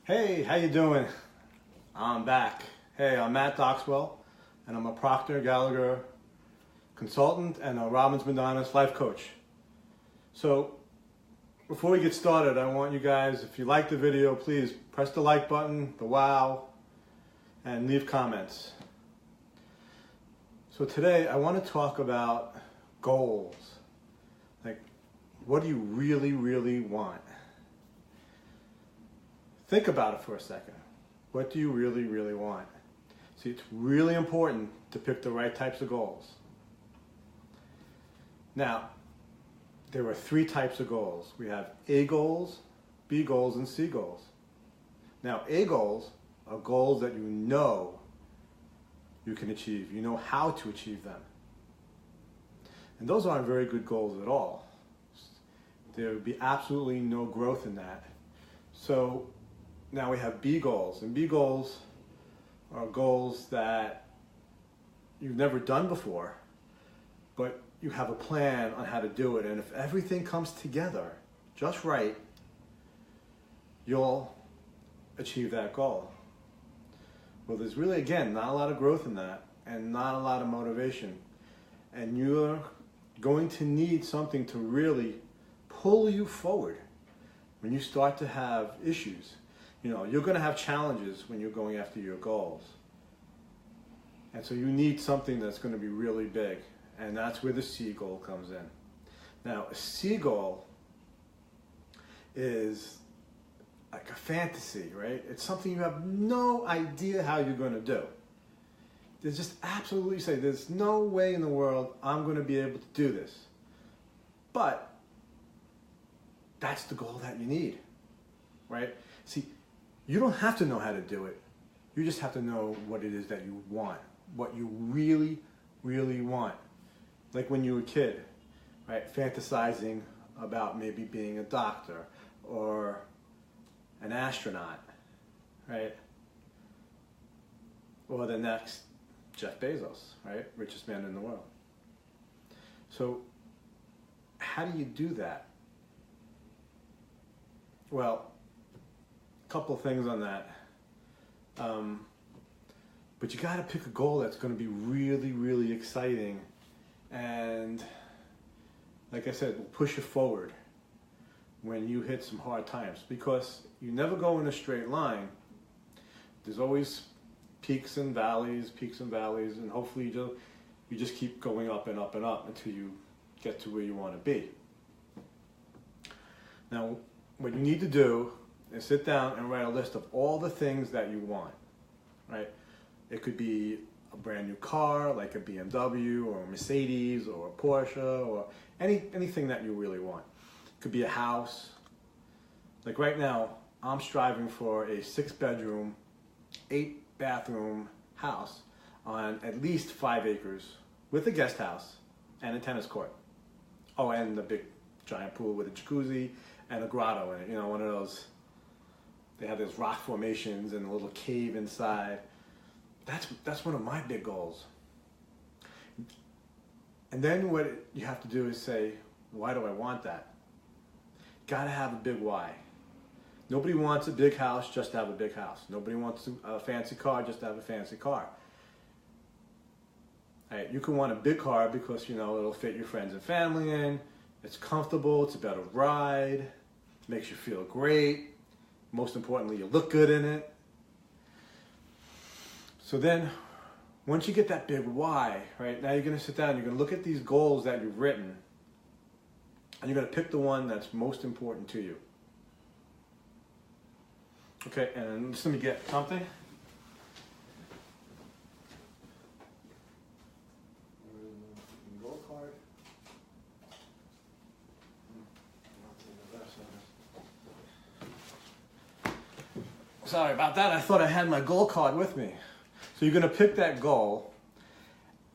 Hey, how you doing? I'm back. Hey, I'm Matt Dockswell, and I'm a Procter & Gallagher consultant and a Robbins Madonna's life coach. So, before we get started, I want you guys, if you like the video, please press the like button, the wow, and leave comments. So today, I want to talk about goals. Like, what do you really want? Think about it for a second. What do you really want? See, it's really important to pick the right types of goals. Now, there are three types of goals. We have A goals, B goals, and C goals. Now, A goals are goals that you know you can achieve. You know how to achieve them. And those aren't very good goals at all. There would be absolutely no growth in that. So, now we have B goals, and B goals are goals that you've never done before, but you have a plan on how to do it, and if everything comes together just right, you'll achieve that goal. Well, there's really, again, not a lot of growth in that, and not a lot of motivation, and you're going to need something to really pull you forward when you start to have issues. You know, you're going to have challenges when you're going after your goals. And so you need something that's going to be really big. And that's where the C goal comes in. Now, a C goal is like a fantasy, right? It's something you have no idea how you're going to do. There's just absolutely say, there's no way in the world I'm going to be able to do this. But that's the goal that you need, right? See, you don't have to know how to do it. You just have to know what it is that you want, what you really want. Like when you were a kid, right? Fantasizing about maybe being a doctor or an astronaut, right? Or the next Jeff Bezos, right? Richest man in the world. So how do you do that? Well, couple of things on that, but you got to pick a goal that's going to be really exciting, and like I said, will push you forward when you hit some hard times, because you never go in a straight line. There's always peaks and valleys, and hopefully you just keep going up and up and up until you get to where you want to be. Now, what you need to do and sit down and write a list of all the things that you want, right? It could be a brand new car, like a BMW or a Mercedes or a Porsche or anything that you really want. It could be a house. Like right now, I'm striving for a 6-bedroom, 8-bathroom house on at least 5 acres with a guest house and a tennis court. Oh, and a big giant pool with a jacuzzi and a grotto in it, you know, one of those. They have those rock formations and a little cave inside. That's one of my big goals. And then what you have to do is say, why do I want that? Gotta have a big why. Nobody wants a big house just to have a big house. Nobody wants a fancy car just to have a fancy car. Right, you can want a big car because, you know, it'll fit your friends and family in. It's comfortable, it's a better ride, makes you feel great. Most importantly, you look good in it. So then, once you get that big why, right, now you're going to sit down, you're going to look at these goals that you've written, and you're going to pick the one that's most important to you. Okay, and just let me get something. Goal card. Sorry about that. I thought I had my goal card with me. So you're going to pick that goal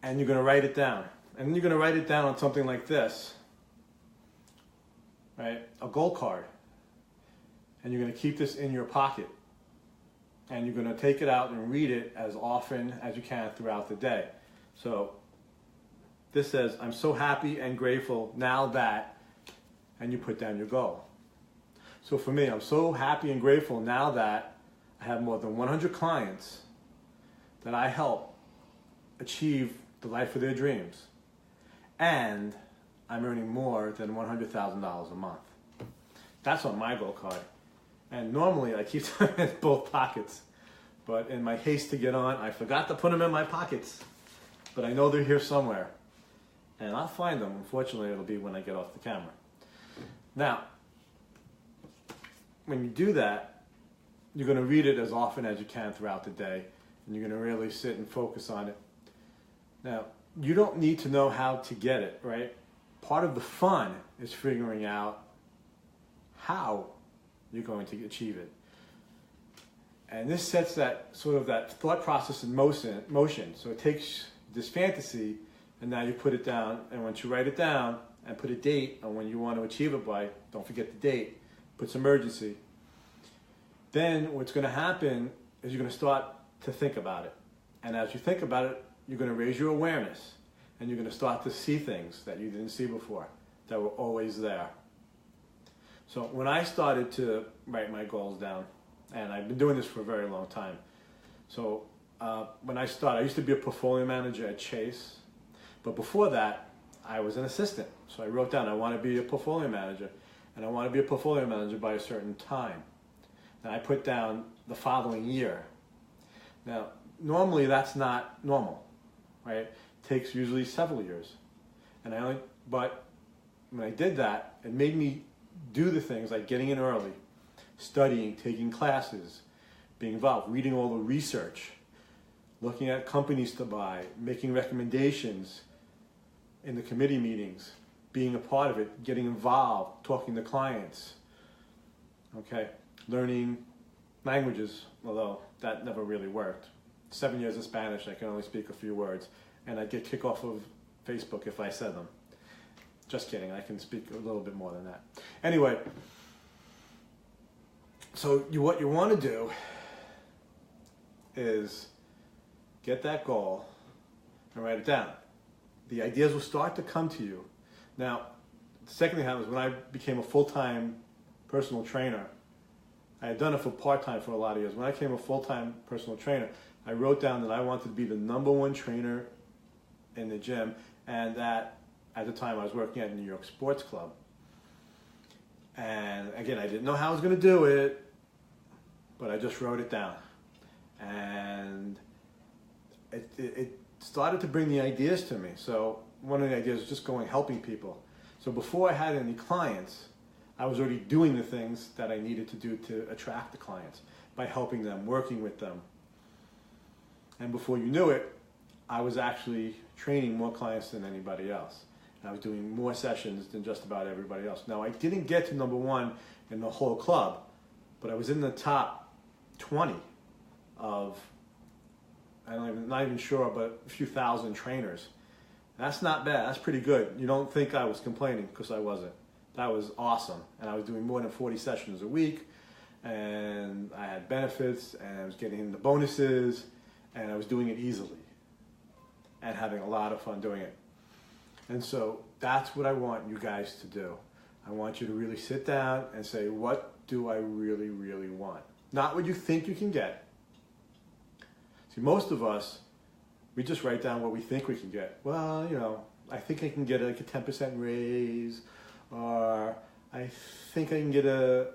and you're going to write it down. And then you're going to write it down on something like this, right? A goal card. And you're going to keep this in your pocket. And you're going to take it out and read it as often as you can throughout the day. So this says, I'm so happy and grateful now that, and you put down your goal. So for me, I'm so happy and grateful now that I have more than 100 clients that I help achieve the life of their dreams. And I'm earning more than $100,000 a month. That's on my goal card. And normally I keep them in both pockets. But in my haste to get on, I forgot to put them in my pockets. But I know they're here somewhere. And I'll find them. Unfortunately, it'll be when I get off the camera. Now, when you do that, you're going to read it as often as you can throughout the day. And you're going to really sit and focus on it. Now, you don't need to know how to get it, right? Part of the fun is figuring out how you're going to achieve it. And this sets that sort of that thought process in motion. So it takes this fantasy and now you put it down. And once you write it down and put a date on when you want to achieve it by, don't forget the date, put some urgency. Then what's going to happen is you're going to start to think about it. And as you think about it, you're going to raise your awareness. And you're going to start to see things that you didn't see before, that were always there. So when I started to write my goals down, and I've been doing this for a very long time. So when I started, I used to be a portfolio manager at Chase. But before that, I was an assistant. So I wrote down, I want to be a portfolio manager. And I want to be a portfolio manager by a certain time. And I put down the following year. Now, normally that's not normal, right? Takes usually several years. But when I did that, it made me do the things like getting in early, studying, taking classes, being involved, reading all the research, looking at companies to buy, making recommendations in the committee meetings, being a part of it, getting involved, talking to clients, okay, learning languages, although that never really worked. 7 years of Spanish, I can only speak a few words. And I'd get kicked off of Facebook if I said them. Just kidding, I can speak a little bit more than that. Anyway, so what you want to do is get that goal and write it down. The ideas will start to come to you. Now, the second thing happens when I became a full-time personal trainer. I had done it for part-time for a lot of years. When I became a full-time personal trainer, I wrote down that I wanted to be the #1 trainer in the gym, and that at the time I was working at New York Sports Club. And again, I didn't know how I was going to do it, but I just wrote it down. And it started to bring the ideas to me. So one of the ideas was just going helping people. So before I had any clients, I was already doing the things that I needed to do to attract the clients by helping them, working with them. And before you knew it, I was actually training more clients than anybody else. And I was doing more sessions than just about everybody else. Now, I didn't get to #1 in the whole club, but I was in the top 20 of, not even sure, but a few thousand trainers. That's not bad. That's pretty good. You don't think I was complaining, because I wasn't. That was awesome. And I was doing more than 40 sessions a week, and I had benefits, and I was getting the bonuses, and I was doing it easily and having a lot of fun doing it. And so that's what I want you guys to do. I want you to really sit down and say, what do I really, really want? Not what you think you can get. See, most of us, we just write down what we think we can get. Well, you know, I think I can get like a 10% raise, or I think I can get a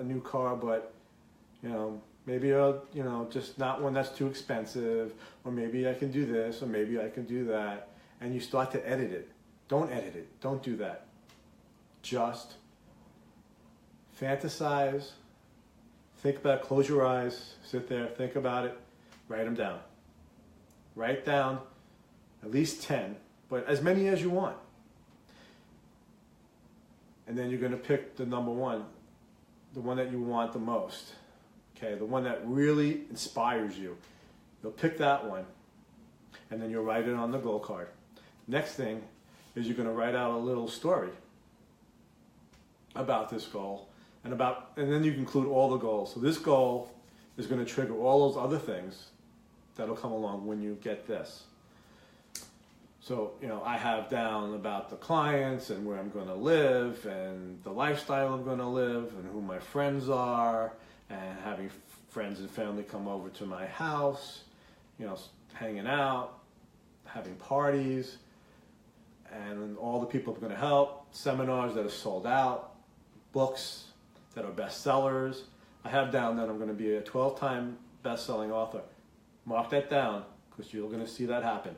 new car, but, you know, maybe I'll, you know, just not one that's too expensive, or maybe I can do this, or maybe I can do that. And you start to edit it. Don't edit it. Don't do that. Just fantasize, think about it, close your eyes, sit there, think about it, write them down. Write down at least 10, but as many as you want. And then you're going to pick the #1, the one that you want the most. Okay, the one that really inspires you. You'll pick that one, and then you'll write it on the goal card. Next thing is you're going to write out a little story about this goal, and then you include all the goals. So this goal is going to trigger all those other things that'll come along when you get this. So, you know, I have down about the clients and where I'm going to live and the lifestyle I'm going to live and who my friends are, and having friends and family come over to my house, you know, hanging out, having parties, and all the people are going to help, seminars that are sold out, books that are bestsellers. I have down that I'm going to be a 12-time best-selling author. Mark that down, because you're going to see that happen.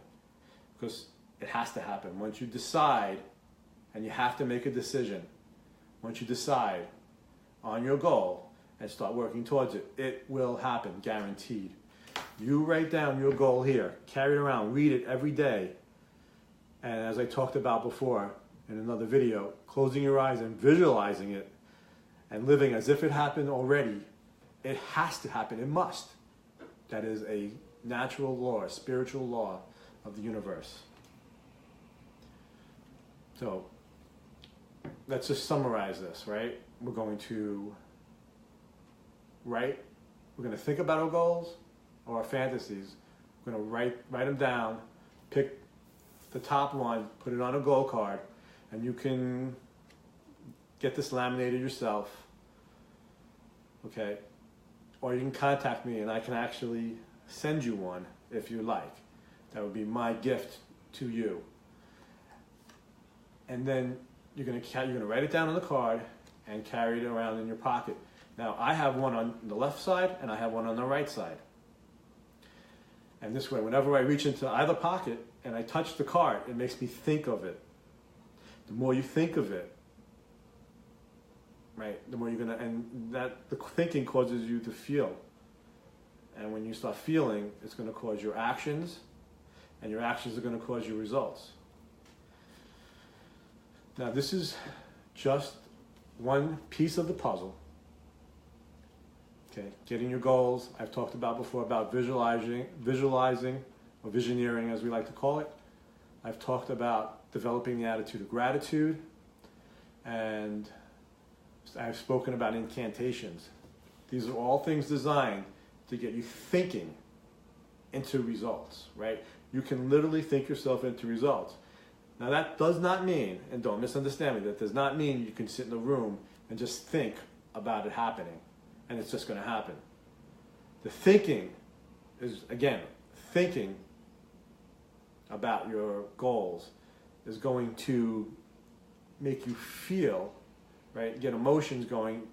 Because it has to happen. Once you decide, and you have to make a decision, once you decide on your goal and start working towards it, it will happen, guaranteed. You write down your goal here, carry it around, read it every day. And as I talked about before in another video, closing your eyes and visualizing it and living as if it happened already. It has to happen, it must. That is a natural law, a spiritual law of the universe. So let's just summarize this, right? We're going to write, we're going to think about our goals or our fantasies. We're going to write them down, pick the top one, put it on a goal card, and you can get this laminated yourself, okay? Or you can contact me and I can actually send you one if you like. That would be my gift to you. And then you're gonna write it down on the card and carry it around in your pocket. Now I have one on the left side and I have one on the right side. And this way, whenever I reach into either pocket and I touch the card, it makes me think of it. The more you think of it, right, the more you're gonna, and that the thinking causes you to feel. And when you start feeling, it's gonna cause your actions, and your actions are gonna cause your results. Now this is just one piece of the puzzle. Okay, getting your goals. I've talked about before about visualizing, or visioneering as we like to call it. I've talked about developing the attitude of gratitude, and I've spoken about incantations. These are all things designed to get you thinking into results, right? You can literally think yourself into results. Now that does not mean, and don't misunderstand me, that does not mean you can sit in a room and just think about it happening and it's just going to happen. The thinking is, again, thinking about your goals is going to make you feel, right, get emotions going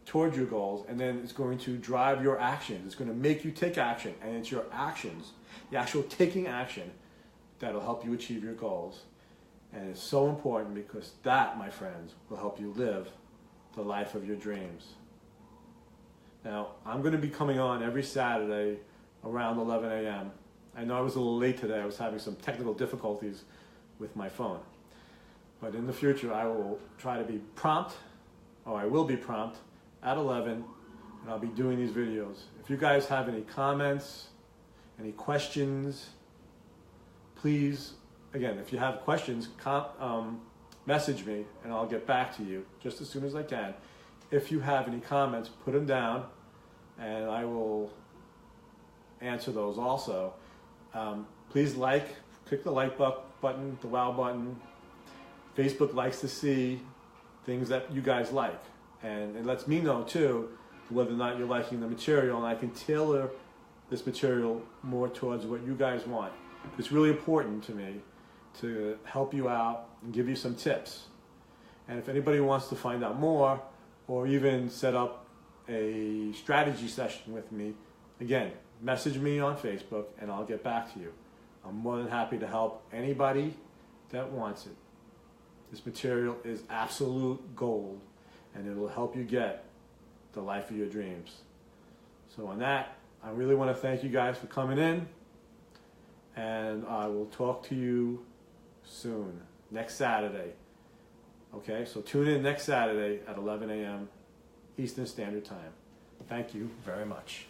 towards your goals, and then it's going to drive your actions. It's going to make you take action, and it's your actions, the actual taking action, that'll help you achieve your goals. And it's so important because that, my friends, will help you live the life of your dreams. Now, I'm going to be coming on every Saturday around 11 a.m. I know I was a little late today. I was having some technical difficulties with my phone. But in the future, I will try to be prompt, or I will be prompt, at 11, and I'll be doing these videos. If you guys have any comments, any questions, please, again, if you have questions, message me and I'll get back to you just as soon as I can. If you have any comments, put them down and I will answer those also. Please click the like button, the wow button. Facebook likes to see things that you guys like. And it lets me know too whether or not you're liking the material, and I can tailor this material more towards what you guys want. It's really important to me to help you out and give you some tips. And if anybody wants to find out more or even set up a strategy session with me, again, message me on Facebook and I'll get back to you. I'm more than happy to help anybody that wants it. This material is absolute gold and it will help you get the life of your dreams. So on that, I really want to thank you guys for coming in, and I will talk to you soon, next Saturday. Okay, so tune in next Saturday at 11 a.m. Eastern Standard Time. Thank you very much.